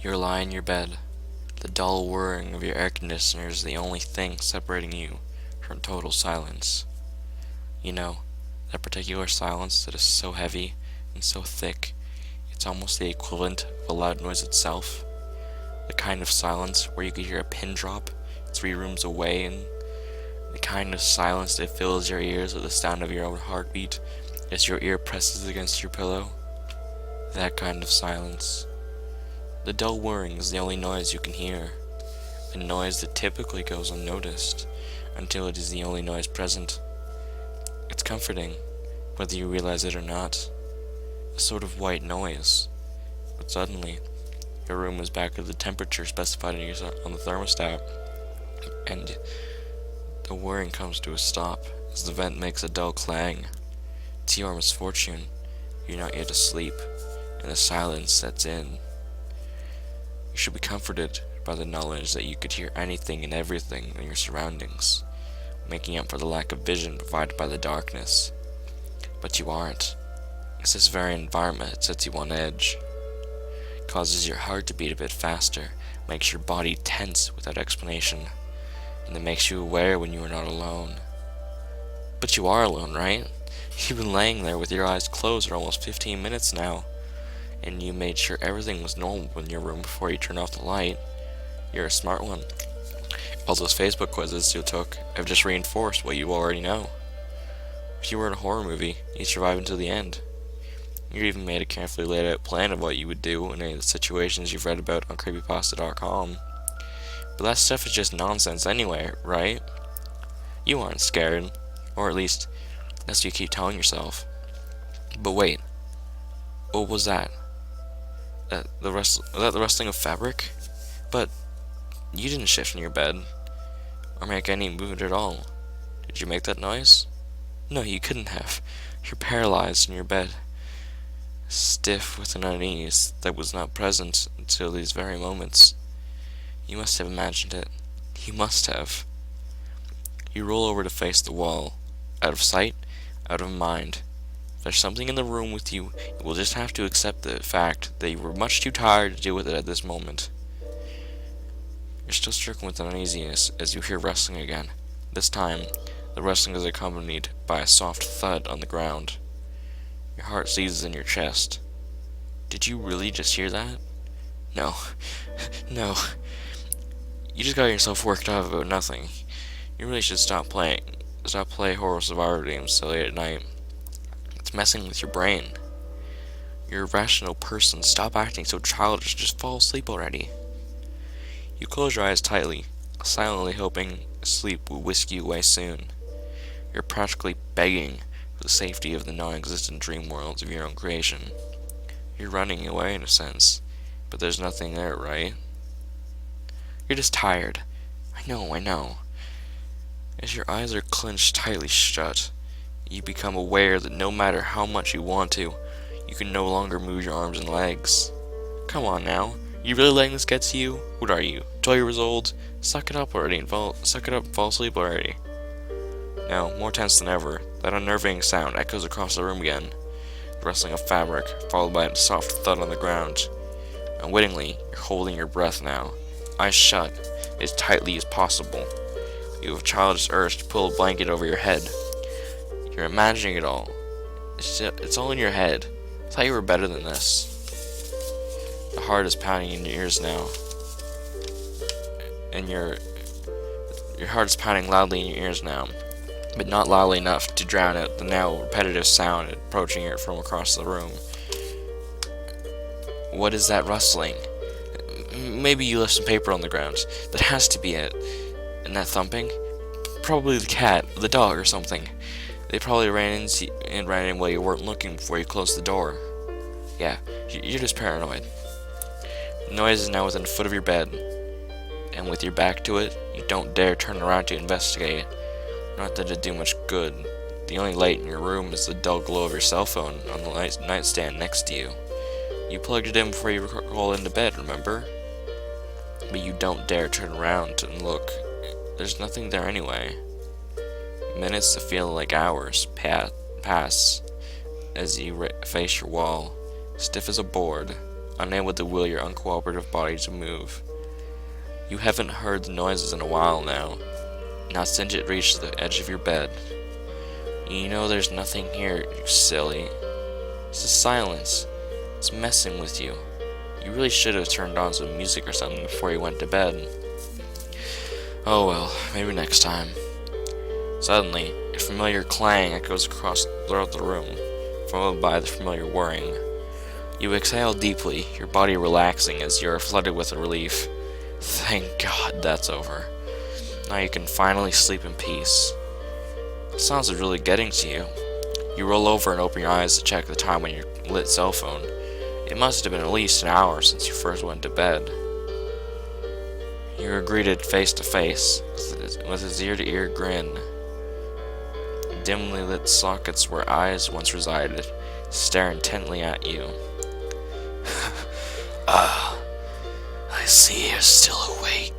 You lie in your bed. The dull whirring of your air conditioner is the only thing separating you from total silence. You know, that particular silence that is so heavy and so thick, it's almost the equivalent of a loud noise itself. The kind of silence where you could hear a pin drop 3 rooms away, and the kind of silence that fills your ears with the sound of your own heartbeat as your ear presses against your pillow. That kind of silence. The dull whirring is the only noise you can hear, a noise that typically goes unnoticed until it is the only noise present. It's comforting, whether you realize it or not, a sort of white noise. But suddenly, your room is back at the temperature specified on the thermostat, and the whirring comes to a stop as the vent makes a dull clang. To your misfortune, you're not yet asleep, and the silence sets in. You should be comforted by the knowledge that you could hear anything and everything in your surroundings, making up for the lack of vision provided by the darkness. But you aren't. It's this very environment that sets you on edge, causes your heart to beat a bit faster, makes your body tense without explanation, and it makes you aware when you are not alone. But you are alone, right? You've been laying there with your eyes closed for almost 15 minutes now, and you made sure everything was normal in your room before you turned off the light. You're a smart one. All those Facebook quizzes you took have just reinforced what you already know. If you were in a horror movie, you'd survive until the end. You even made a carefully laid out plan of what you would do in any of the situations you've read about on creepypasta.com. But that stuff is just nonsense anyway, right? You aren't scared, or at least, that's what you keep telling yourself. But wait, what was that? Was that the rustling of fabric? But you didn't shift in your bed, or make any movement at all. Did you make that noise? No, you couldn't have. You're paralyzed in your bed, stiff with an unease that was not present until these very moments. You must have imagined it. You must have. You roll over to face the wall, out of sight, out of mind. If there's something in the room with you, you will just have to accept the fact that you were much too tired to deal with it at this moment. You're still stricken with uneasiness as you hear rustling again. This time, the rustling is accompanied by a soft thud on the ground. Your heart seizes in your chest. Did you really just hear that? No. No. You just got yourself worked up about nothing. You really should stop playing. Stop playing horror survivor games so late at night. It's messing with your brain. You're a rational person. Stop acting so childish. Just fall asleep already. You close your eyes tightly, silently hoping sleep will whisk you away soon. You're practically begging for the safety of the non-existent dream worlds of your own creation. You're running away in a sense, but there's nothing there, right? You're just tired. I know. As your eyes are clenched tightly shut, you become aware that no matter how much you want to, you can no longer move your arms and legs. Come on now. You really letting this get to you? What are you, 12 years old? Suck it up already and fall asleep already. Now, more tense than ever, that unnerving sound echoes across the room again. The rustling of fabric, followed by a soft thud on the ground. Unwittingly, you're holding your breath now, eyes shut, as tightly as possible. You have a childish urge to pull a blanket over your head. You're imagining it all. It's all in your head. I thought you were better than this. The heart is pounding in your ears now, and your heart is pounding loudly in your ears now, but not loudly enough to drown out the now repetitive sound approaching it from across the room. What is that rustling? Maybe you left some paper on the ground. That has to be it. And that thumping? Probably the cat, the dog, or something. They probably ran in while you weren't looking before you closed the door. Yeah, you're just paranoid. The noise is now within a foot of your bed, and with your back to it, you don't dare turn around to investigate. Not that it'd do much good. The only light in your room is the dull glow of your cell phone on the nightstand next to you. You plugged it in before you rolled into bed, remember? But you don't dare turn around and look. There's nothing there anyway. Minutes that feel like hours pass as you face your wall, stiff as a board, unable to will your uncooperative body to move. You haven't heard the noises in a while now, not since it reached the edge of your bed. You know there's nothing here, you silly. It's the silence. It's messing with you. You really should have turned on some music or something before you went to bed. Oh well, maybe next time. Suddenly, a familiar clang echoes throughout the room, followed by the familiar whirring. You exhale deeply, your body relaxing as you are flooded with relief. Thank God that's over. Now you can finally sleep in peace. The sounds are really getting to you. You roll over and open your eyes to check the time on your lit cell phone. It must have been at least an hour since you first went to bed. You are greeted face to face with his ear-to-ear grin. Dimly lit sockets where eyes once resided stare intently at you. I see you're still awake.